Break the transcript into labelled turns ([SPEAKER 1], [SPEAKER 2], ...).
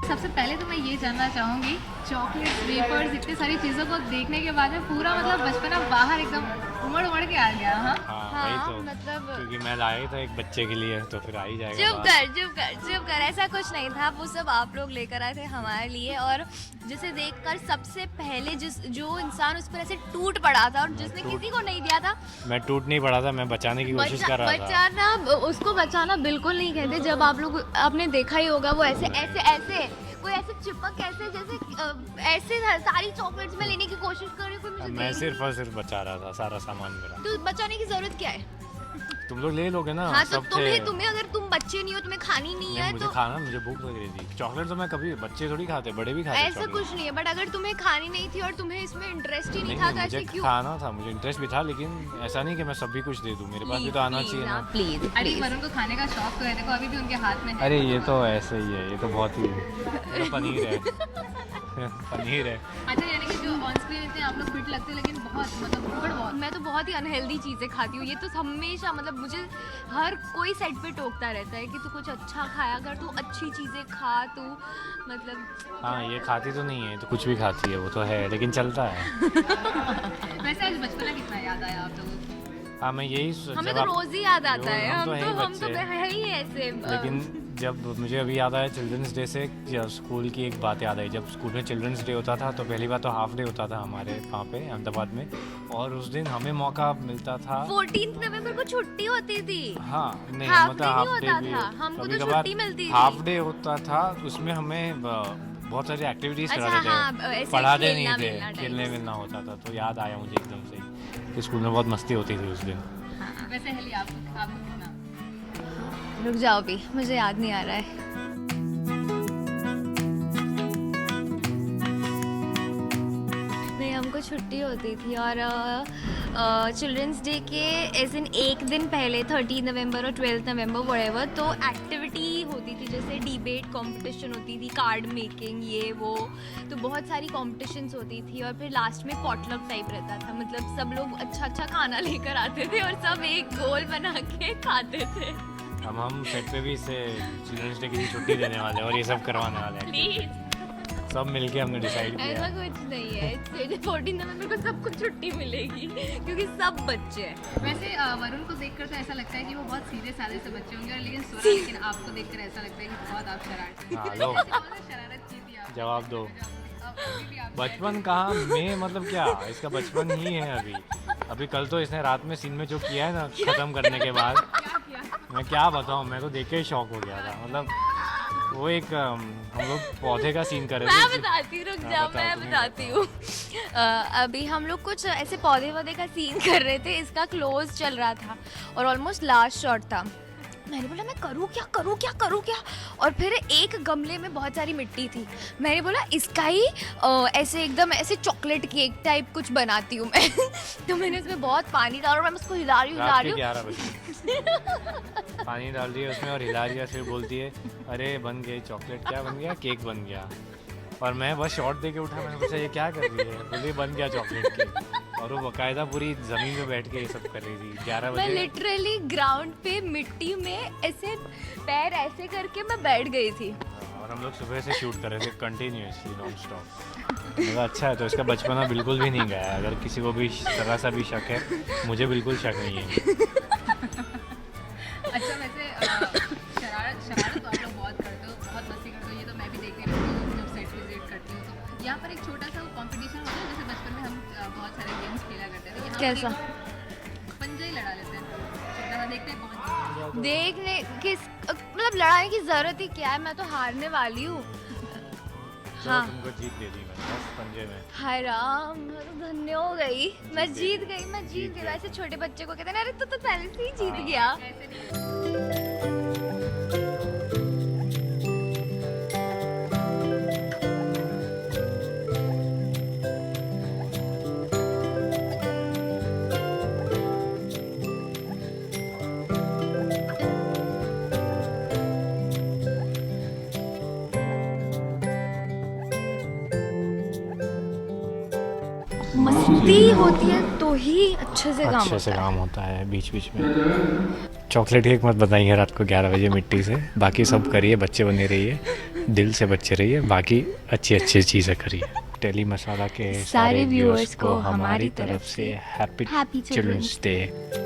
[SPEAKER 1] सबसे पहले तो मैं ये जानना चाहूँगी, चॉकलेट्स, वेपर्स, इतनी सारी चीज़ों को देखने के बाद में पूरा मतलब बचपना बाहर एकदम उमड़ उमड़ के आ गया। हाँ
[SPEAKER 2] हाँ वही तो,
[SPEAKER 3] मतलब
[SPEAKER 2] क्योंकि मैं लाया था एक बच्चे के लिए तो फिर आ ही जाएगा
[SPEAKER 3] चुप
[SPEAKER 2] बाहर।
[SPEAKER 3] चुप कर, ऐसा कुछ नहीं था, वो सब आप लोग लेकर आए थे हमारे लिए। और जिसे देखकर सबसे पहले जो इंसान उस पर ऐसे टूट पड़ा था और जिसने किसी को नहीं दिया था,
[SPEAKER 2] मैं टूट नहीं पड़ा था, मैं बचाने की कोशिश कर रहा था।
[SPEAKER 3] बचाना, उसको बचाना बिल्कुल नहीं कहते। जब आप लोग आपने देखा ही होगा, वो ऐसे ऐसे ऐसे कोई ऐसे चिपक ऐसे जैसे ऐसे सारी चॉकलेट्स में लेने की कोशिश कर रही, कोई मुझे
[SPEAKER 2] मैं सिर्फ और सिर्फ बचा रहा था, सारा सामान मेरा।
[SPEAKER 3] तो बचाने की जरूरत क्या है?
[SPEAKER 2] तुम लोग ले लोगे ना।
[SPEAKER 3] हाँ तो
[SPEAKER 2] सब थे।
[SPEAKER 3] तुम्हें अगर तुम बच्चे नहीं हो, तुम्हें खानी नहीं है
[SPEAKER 2] मुझे
[SPEAKER 3] तो
[SPEAKER 2] खाना, मुझे भूख लग रही थी। चॉकलेट तो मैं कभी, बच्चे थोड़ी खाते, बड़े भी खाते
[SPEAKER 3] ऐसा कुछ नहीं है। बट अगर तुम्हें खानी नहीं थी और तुम्हें इसमें इंटरेस्ट ही नहीं था तो
[SPEAKER 2] मुझे
[SPEAKER 3] ऐसे क्यों?
[SPEAKER 2] खाना था, मुझे इंटरेस्ट भी था, लेकिन ऐसा नहीं कि मैं सभी कुछ दे दूं, मेरे पास भी तो आना चाहिए ना।
[SPEAKER 3] प्लीज
[SPEAKER 1] अरे वरुण को खाने का शौक तो है, देखो अभी भी उनके हाथ में है।
[SPEAKER 2] अरे ये तो ऐसे ही है, ये तो बहुत ही ये तो पनीर है पनीर है।
[SPEAKER 1] अच्छा, यानी कि जो ऑन स्क्रीन इतने आप लोग फिट लगते हैं, लेकिन बहुत मतलब भूख बहुत।
[SPEAKER 3] मैं तो बहुत ही अनहेल्दी चीज़ें खाती हूँ। ये तो हमेशा मतलब मुझे हर कोई सेट पे टोकता रहता है कि तू कुछ अच्छा खाया कर, तू अच्छी चीज़ें खा, तू मतलब।
[SPEAKER 2] हाँ ये खाती तो नहीं है, तो कुछ भी खाती है, वो तो है, लेकिन चलता है।
[SPEAKER 1] वैसे आज बचपना कितना याद आया आप लोगों को?
[SPEAKER 2] हाँ मैं यही
[SPEAKER 3] हमें तो रोज ही याद आता है,
[SPEAKER 2] हम तो
[SPEAKER 3] है ही ऐसे।
[SPEAKER 2] लेकिन जब मुझे अभी याद आया चिल्ड्रंस डे से, जब स्कूल की एक बात याद आई। जब स्कूल में चिल्ड्रंस डे होता था तो पहली बार तो हाफ डे होता था हमारे वहाँ पे अहमदाबाद में, और उस दिन हमें मौका मिलता था।
[SPEAKER 3] 14 नवंबर को छुट्टी होती थी।
[SPEAKER 2] हाँ नहीं
[SPEAKER 3] हाफ
[SPEAKER 2] मतलब
[SPEAKER 3] डे
[SPEAKER 2] हाफ
[SPEAKER 3] नहीं
[SPEAKER 2] डे
[SPEAKER 3] होता
[SPEAKER 2] भी,
[SPEAKER 3] था, हमको तो
[SPEAKER 2] कभी-कभार
[SPEAKER 3] छुट्टी मिलती थी।
[SPEAKER 2] हाफ डे होता था, उसमें हमें बहुत सारी एक्टिविटीज
[SPEAKER 3] अच्छा,
[SPEAKER 2] कराते
[SPEAKER 3] हाँ,
[SPEAKER 2] थे,
[SPEAKER 3] ऐसे
[SPEAKER 2] पढ़ाते
[SPEAKER 3] खेलना
[SPEAKER 2] नहीं थे,
[SPEAKER 3] मिलना टाइप।
[SPEAKER 2] खेलने मिलना होता था। तो याद आया मुझे एकदम से कि स्कूल में बहुत मस्ती होती थी उस दिन।
[SPEAKER 1] वैसे हेली आपको कितना?
[SPEAKER 3] रुक जाओ भी, मुझे याद नहीं आ रहा है। नहीं, हमको छुट्टी होती थी और चिल्ड्रंस डे के ऐसे एक दिन पहले 13 नवंबर और 12 नवंबर व्हाटएवर, तो एक्टिविटी होती थी, जैसे डिबेट कंपटीशन होती थी, कार्ड मेकिंग, ये वो, तो बहुत सारी कॉम्पिटिशन्स होती थी। और फिर लास्ट में पॉटलक टाइप रहता था, मतलब सब लोग अच्छा अच्छा खाना लेकर आते थे और सब एक गोल बना के खाते थे।
[SPEAKER 2] हम सेट पे भी इसे चिल्ड्रंस डे की दिन छुट्टी देने वाले हैं और ये सब करवाने वाले हैं।
[SPEAKER 3] प्लीज,
[SPEAKER 2] सब मिलके हमने डिसाइड
[SPEAKER 3] ऐसा
[SPEAKER 2] किया।
[SPEAKER 3] कुछ नहीं है। 14 नवंबर को सबको छुट्टी मिलेगी क्योंकि सब बच्चे हैं।
[SPEAKER 1] वैसे वरुण को देखकर तो ऐसा लगता है कि वो बहुत सीधे साधे से बच्चे होंगे, और लेकिन आपको देखकर ऐसा लगता है कि बहुत आप शरारती।
[SPEAKER 2] हाँ लो
[SPEAKER 1] शरारत की थी आप?
[SPEAKER 2] जवाब दो।
[SPEAKER 1] अभी भी आप
[SPEAKER 2] बचपन कहाँ में, मतलब क्या, इसका बचपन ही है अभी कल तो इसने रात में सीन में जो किया है ना, खत्म करने के बाद
[SPEAKER 1] क्या किया?
[SPEAKER 2] मैं क्या बताऊँ, मैं तो देख के ही शॉक हो गया था। मतलब वो एक हम लोग पौधे का सीन कर रहे
[SPEAKER 3] मैं
[SPEAKER 2] थे।
[SPEAKER 3] बताती हूँ, रुक
[SPEAKER 2] हाँ,
[SPEAKER 3] जाओ,
[SPEAKER 2] बताओ,
[SPEAKER 3] मैं
[SPEAKER 2] तुम्हें
[SPEAKER 3] बताती हूँ। अभी हम लोग कुछ ऐसे पौधे वौधे का सीन कर रहे थे, इसका क्लोज चल रहा था और ऑलमोस्ट लास्ट शॉट था। मैंने बोला मैं करूँ क्या, और फिर एक गमले में बहुत सारी मिट्टी थी। मैंने बोला इसका ही ऐसे एकदम ऐसे चॉकलेट केक टाइप कुछ बनाती हूँ मैं। तो मैंने उसमें बहुत पानी डाला और मैं उसको हिला रही
[SPEAKER 2] रात के
[SPEAKER 3] हूँ।
[SPEAKER 2] 11 बजे पानी डाल दिया उसमें और हिला दिया, फिर बोलती है अरे बन गई चॉकलेट। क्या बन गया? केक बन गया। और मैं बस शॉट दे के उठा, मैंने पूछा ये क्या कर रही है? बोली बन गया चॉकलेट केक। और वो बाकायदा पूरी जमीन पे बैठ के ये सब कर रही थी 11
[SPEAKER 3] मैं
[SPEAKER 2] बजे।
[SPEAKER 3] लिटरली ग्राउंड पे मिट्टी में ऐसे पैर ऐसे करके मैं बैठ गई थी।
[SPEAKER 2] और हम लोग सुबह से शूट कर रहे थे कंटिन्यूअसली नॉन स्टॉप। मेरा अच्छा है, तो इसका बचपना बिल्कुल भी नहीं गया है। अगर किसी को भी जरा सा भी शक है, मुझे बिल्कुल शक नहीं है।
[SPEAKER 1] अच्छा, वैसे शरारत तो आप लोग बहुत करते हो, बहुत मस्ती करते हो, ये तो मैं भी देखने लगती हूँ जब सेट विजिट करती हूँ। तो यहाँ पर एक छोटा सा कंपटीशन होता है, जैसे बचपन में हम बहुत सारे गेम्स खेला करते थे। यहाँ
[SPEAKER 3] कैसा?
[SPEAKER 1] पंजा ही लड़ा लेते हैं, छोटा सा, देखते हैं कौन।
[SPEAKER 3] देखने किस मतलब लड़ाई की जरूरत ही क्या है, मैं तो हारने वाली हूँ। हाँ,
[SPEAKER 2] तुमको जीत दे दी मैंने बस पंजे में।
[SPEAKER 3] हाय राम, मैं तो धन्य हो गई, मैं जीत गई। वैसे छोटे बच्चे को कहते हैं ना, अरे तू तो पहले से ही जीत गया।
[SPEAKER 1] ऐसे नहीं।
[SPEAKER 3] मस्ती होती है तो ही अच्छे से काम
[SPEAKER 2] अच्छे से
[SPEAKER 3] होता है।
[SPEAKER 2] काम होता है बीच बीच में। चॉकलेट केक मत बताइए रात को 11 बजे मिट्टी से, बाकी सब करिए, बच्चे बने रहिए। दिल से बच्चे रहिए, बाकी अच्छी अच्छी चीज़ें करिए। टेली मसाला के
[SPEAKER 3] सारे viewers को हमारी तरफ से
[SPEAKER 2] happy
[SPEAKER 3] Happy
[SPEAKER 2] children's
[SPEAKER 3] Children's
[SPEAKER 2] day.